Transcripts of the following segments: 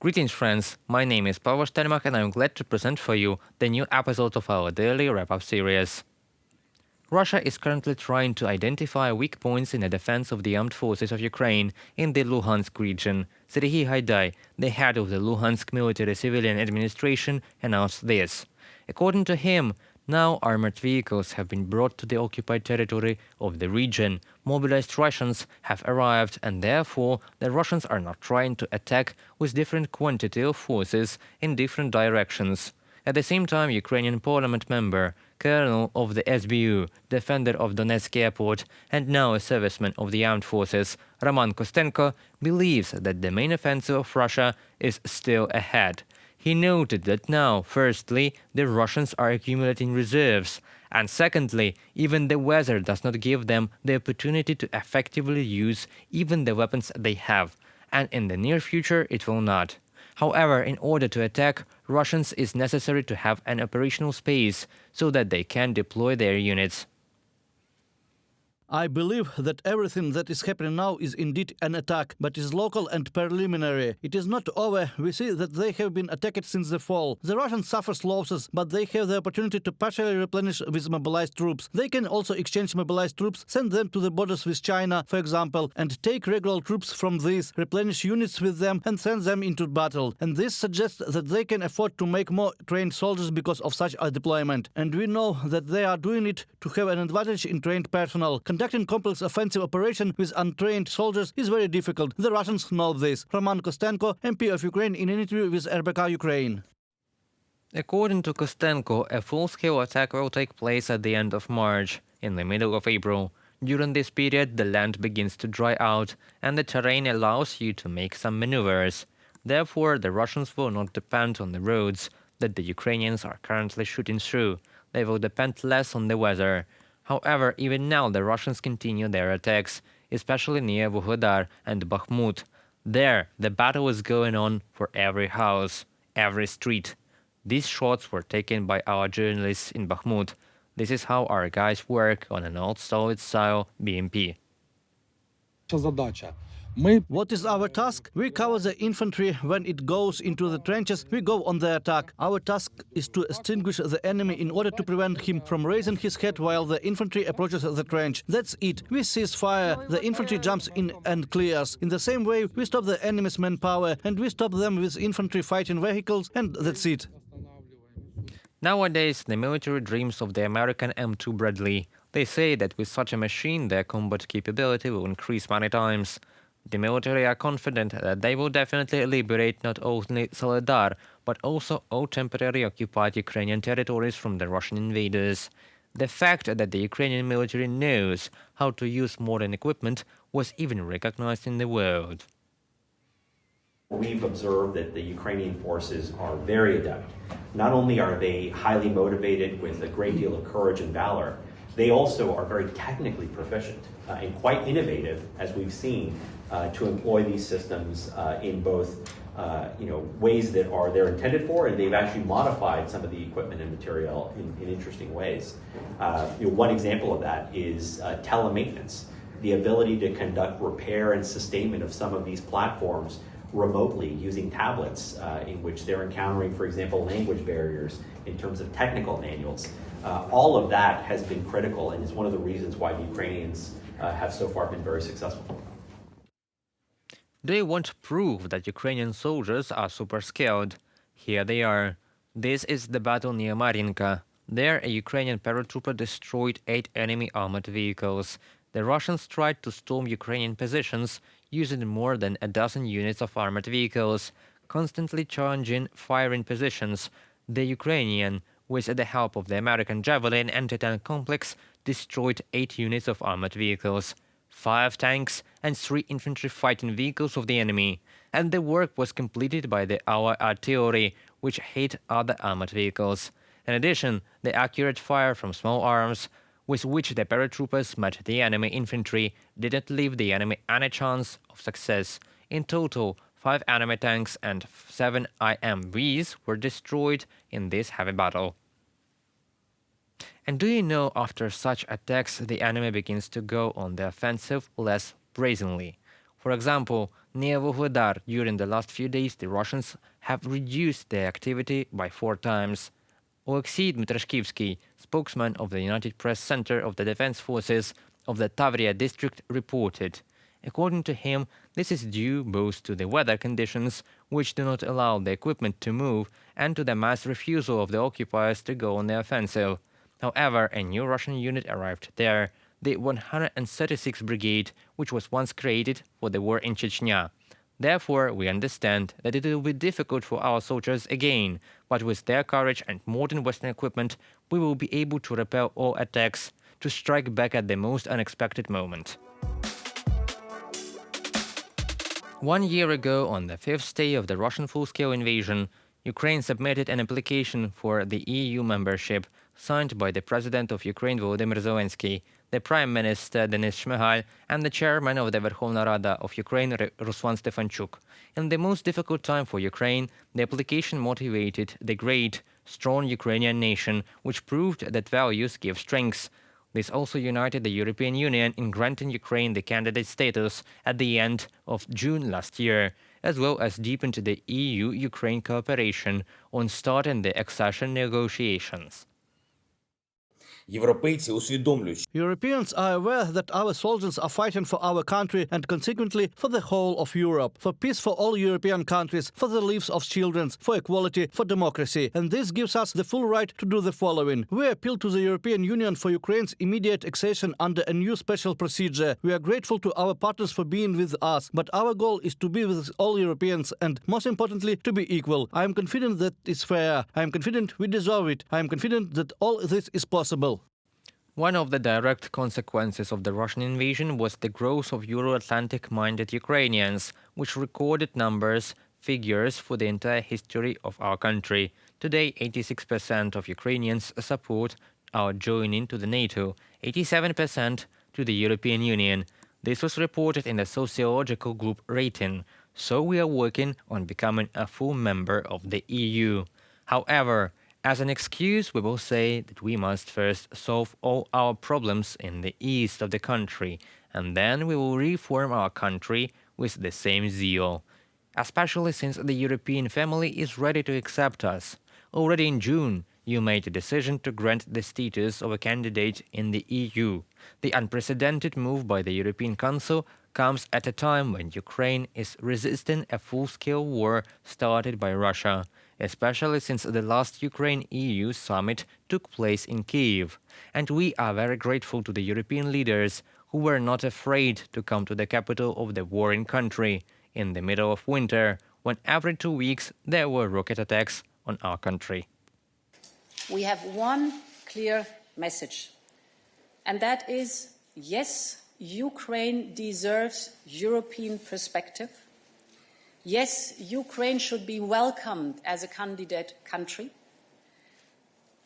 Greetings friends, my name is Pavel Stermak and I'm glad to present for you the new episode of our daily wrap-up series. Russia is currently trying to identify weak points in the defense of the armed forces of Ukraine in the Luhansk region. Serhiy Haidai, the head of the Luhansk Military Civilian Administration, announced this. According to him, now armored vehicles have been brought to the occupied territory of the region. Mobilized Russians have arrived and therefore the Russians are not trying to attack with different quantity of forces in different directions. At the same time, Ukrainian parliament member, colonel of the SBU, defender of Donetsk airport and now a serviceman of the armed forces, Roman Kostenko, believes that the main offensive of Russia is still ahead. He noted that now, firstly, the Russians are accumulating reserves, and secondly, even the weather does not give them the opportunity to effectively use even the weapons they have, and in the near future it will not. However, in order to attack, Russians is necessary to have an operational space so that they can deploy their units. I believe that everything that is happening now is indeed an attack, but is local and preliminary. It is not over. We see that they have been attacked since the fall. The Russians suffer losses, but they have the opportunity to partially replenish with mobilized troops. They can also exchange mobilized troops, send them to the borders with China, for example, and take regular troops from these, replenish units with them and send them into battle. And this suggests that they can afford to make more trained soldiers because of such a deployment. And we know that they are doing it to have an advantage in trained personnel. Conducting complex offensive operation with untrained soldiers is very difficult. The Russians know this. Roman Kostenko, MP of Ukraine, in an interview with RBK Ukraine. According to Kostenko, a full-scale attack will take place at the end of March, in the middle of April. During this period, the land begins to dry out, and the terrain allows you to make some maneuvers. Therefore, the Russians will not depend on the roads that the Ukrainians are currently shooting through. They will depend less on the weather. However, even now the Russians continue their attacks, especially near Vuhledar and Bakhmut. There, the battle is going on for every house, every street. These shots were taken by our journalists in Bakhmut. This is how our guys work on an old Soviet-style BMP. What is our task? We cover the infantry. When it goes into the trenches, we go on the attack. Our task is to extinguish the enemy in order to prevent him from raising his head while the infantry approaches the trench. That's it. We cease fire. The infantry jumps in and clears. In the same way, we stop the enemy's manpower and we stop them with infantry fighting vehicles, and that's it. Nowadays, the military dreams of the American M2 Bradley. They say that with such a machine, their combat capability will increase many times. The military are confident that they will definitely liberate not only Vuhledar, but also all temporarily occupied Ukrainian territories from the Russian invaders. The fact that the Ukrainian military knows how to use modern equipment was even recognized in the world. We've observed that the Ukrainian forces are very adept. Not only are they highly motivated with a great deal of courage and valor, they also are very technically proficient and quite innovative, as we've seen, to employ these systems in both ways that are they're intended for, and they've actually modified some of the equipment and material in interesting ways. One example of that is telemaintenance, the ability to conduct repair and sustainment of some of these platforms remotely using tablets in which they're encountering, for example, language barriers in terms of technical manuals. All of that has been critical and is one of the reasons why the Ukrainians have so far been very successful. They want proof that Ukrainian soldiers are super skilled. Here they are. This is the battle near Maryinka. There, a Ukrainian paratrooper destroyed 8 enemy armored vehicles. The Russians tried to storm Ukrainian positions using more than a dozen units of armored vehicles, constantly challenging firing positions. The Ukrainian, with the help of the American Javelin anti-tank complex, destroyed 8 units of armored vehicles, 5 tanks and 3 infantry fighting vehicles of the enemy, and the work was completed by our artillery, which hit other armored vehicles. In addition, the accurate fire from small arms, with which the paratroopers met the enemy infantry, didn't leave the enemy any chance of success. In total, 5 enemy tanks and 7 IMVs were destroyed in this heavy battle. And do you know, after such attacks, the enemy begins to go on the offensive less brazenly. For example, near Vuhledar, during the last few days, the Russians have reduced their activity by 4 times. Oleksiy Dmitrashkivsky, spokesman of the United Press Center of the Defense Forces of the Tavria district, reported. According to him, this is due both to the weather conditions, which do not allow the equipment to move, and to the mass refusal of the occupiers to go on the offensive. However, a new Russian unit arrived there, the 136th Brigade, which was once created for the war in Chechnya. Therefore, we understand that it will be difficult for our soldiers again, but with their courage and modern Western equipment, we will be able to repel all attacks, to strike back at the most unexpected moment. 1 year ago, on the 5th day of the Russian full-scale invasion, Ukraine submitted an application for the EU membership, signed by the President of Ukraine Volodymyr Zelensky, the Prime Minister Denis Shmyhal, and the Chairman of the Verkhovna Rada of Ukraine Ruslan Stefanchuk. In the most difficult time for Ukraine, the application motivated the great, strong Ukrainian nation, which proved that values give strength. This also united the European Union in granting Ukraine the candidate status at the end of June last year, as well as deepened the EU-Ukraine cooperation on starting the accession negotiations. Європейці усвідомлюють, Europeans are aware that our soldiers are fighting for our country and consequently for the whole of Europe, for peace for all European countries, for the lives of children, for equality, for democracy. And this gives us the full right to do the following. We appeal to the European Union for Ukraine's immediate accession under a new special procedure. We are grateful to our partners for being with us, but our goal is to be with all Europeans and, most importantly, to be equal. I am confident that it's fair. I am confident we deserve it. I am confident that all this is possible. One of the direct consequences of the Russian invasion was the growth of Euro-Atlantic-minded Ukrainians, which recorded figures for the entire history of our country. Today, 86% of Ukrainians support our joining to the NATO, 87% to the European Union. This was reported in the sociological group rating, so we are working on becoming a full member of the EU. However, as an excuse, we will say that we must first solve all our problems in the east of the country, and then we will reform our country with the same zeal, especially since the European family is ready to accept us. Already in June, you made a decision to grant the status of a candidate in the EU. The unprecedented move by the European Council comes at a time when Ukraine is resisting a full-scale war started by Russia, especially since the last Ukraine-EU summit took place in Kyiv. And we are very grateful to the European leaders who were not afraid to come to the capital of the warring country in the middle of winter, when every 2 weeks there were rocket attacks on our country. We have one clear message, and that is, yes, Ukraine deserves European perspective. Yes, Ukraine should be welcomed as a candidate country.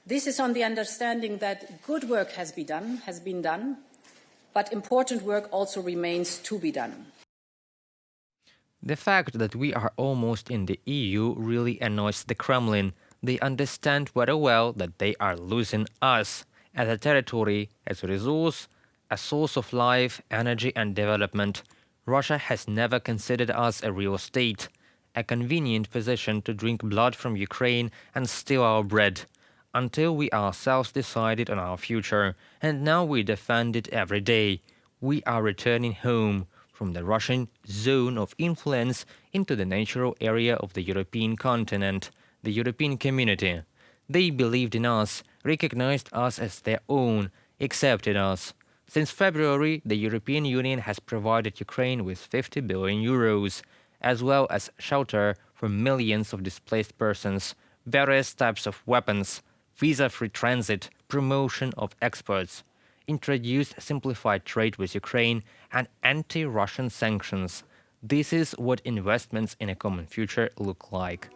This is on the understanding that good work has been done, but important work also remains to be done. The fact that we are almost in the EU really annoys the Kremlin. They understand very well that they are losing us as a territory, as a resource, a source of life, energy and development. Russia has never considered us a real state, a convenient position to drink blood from Ukraine and steal our bread, until we ourselves decided on our future, and now we defend it every day. We are returning home from the Russian zone of influence into the natural area of the European continent, the European community. They believed in us, recognized us as their own, accepted us. Since February, the European Union has provided Ukraine with 50 billion euros, as well as shelter for millions of displaced persons, various types of weapons, visa-free transit, promotion of exports, introduced simplified trade with Ukraine, and anti-Russian sanctions. This is what investments in a common future look like.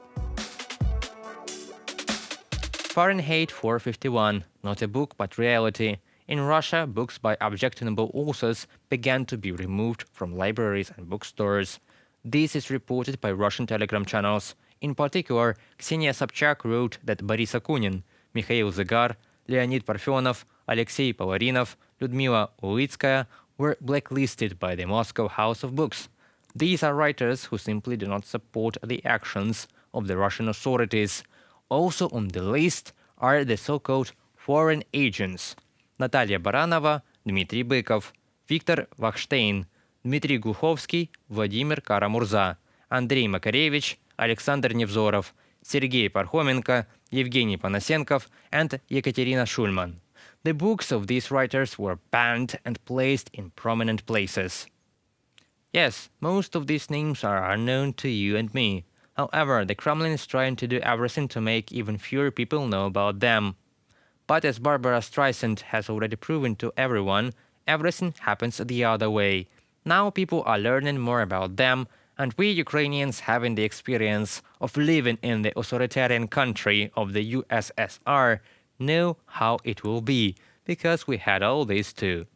Fahrenheit 451, not a book but reality. In Russia, books by objectionable authors began to be removed from libraries and bookstores. This is reported by Russian telegram channels. In particular, Ksenia Sobchak wrote that Boris Akunin, Mikhail Zygar, Leonid Parfenov, Alexei Pavarinov, Lyudmila Ulitskaya were blacklisted by the Moscow House of Books. These are writers who simply do not support the actions of the Russian authorities. Also on the list are the so-called foreign agents: Natalia Baranova, Dmitry Bykov, Viktor Vachstein, Dmitry Gluchovsky, Vladimir Kara-Murza, Andrei Makarevich, Alexander Nevzorov, Sergei Parkhomenko, Yevgeny Panasenkov, and Yekaterina Shulman. The books of these writers were banned and placed in prominent places. Yes, most of these names are unknown to you and me. However, the Kremlin is trying to do everything to make even fewer people know about them. But as Barbara Streisand has already proven to everyone, everything happens the other way. Now people are learning more about them, and we Ukrainians, having the experience of living in the authoritarian country of the USSR, know how it will be, because we had all this too.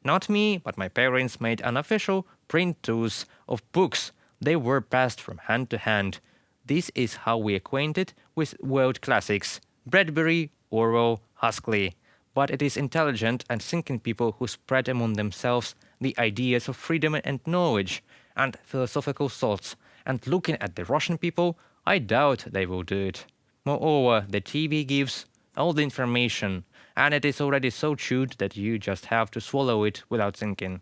Not me, but my parents made unofficial printouts of books. They were passed from hand to hand. This is how we acquainted with world classics: Bradbury, Orwell, Huxley. But it is intelligent and thinking people who spread among themselves the ideas of freedom and knowledge and philosophical thoughts, and looking at the Russian people, I doubt they will do it. Moreover, the TV gives all the information, and it is already so chewed that you just have to swallow it without thinking.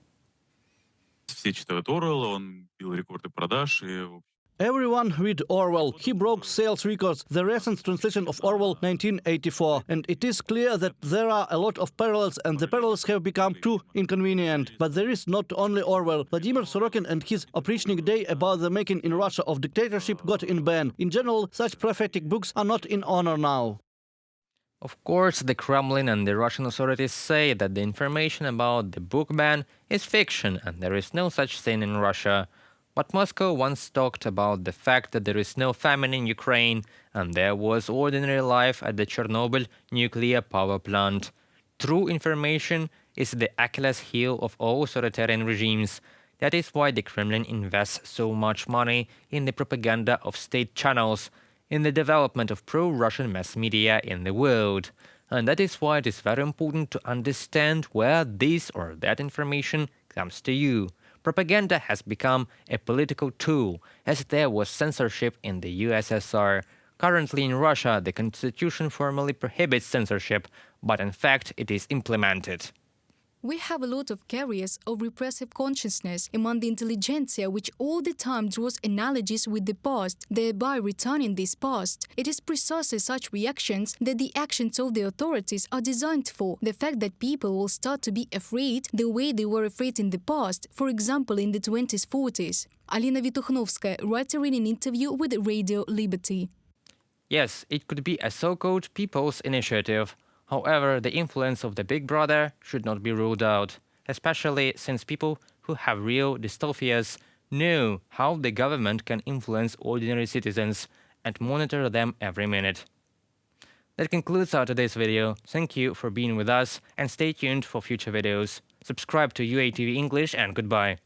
Все читают Орвелла, он бил рекорды продаж, и Everyone read Orwell. He broke sales records, the recent translation of Orwell 1984. And it is clear that there are a lot of parallels, and the parallels have become too inconvenient. But there is not only Orwell. Vladimir Sorokin and his Oprichnik Day about the making in Russia of dictatorship got in ban. In general, such prophetic books are not in honor now. Of course, the Kremlin and the Russian authorities say that the information about the book ban is fiction and there is no such thing in Russia. But Moscow once talked about the fact that there is no famine in Ukraine and there was ordinary life at the Chernobyl nuclear power plant. True information is the Achilles heel of all authoritarian regimes. That is why the Kremlin invests so much money in the propaganda of state channels, in the development of pro-Russian mass media in the world. And that is why it is very important to understand where this or that information comes to you. Propaganda has become a political tool, as there was censorship in the USSR. Currently in Russia, the constitution formally prohibits censorship, but in fact it is implemented. We have a lot of carriers of repressive consciousness among the intelligentsia, which all the time draws analogies with the past, thereby returning this past. It is precisely such reactions that the actions of the authorities are designed for. The fact that people will start to be afraid the way they were afraid in the past, for example in the 20s, 40s. Alina Vitukhnovskaya, writer in an interview with Radio Liberty. Yes, it could be a so-called people's initiative. However, the influence of the Big Brother should not be ruled out, especially since people who have real dystophias know how the government can influence ordinary citizens and monitor them every minute. That concludes our today's video. Thank you for being with us and stay tuned for future videos. Subscribe to UATV English and goodbye.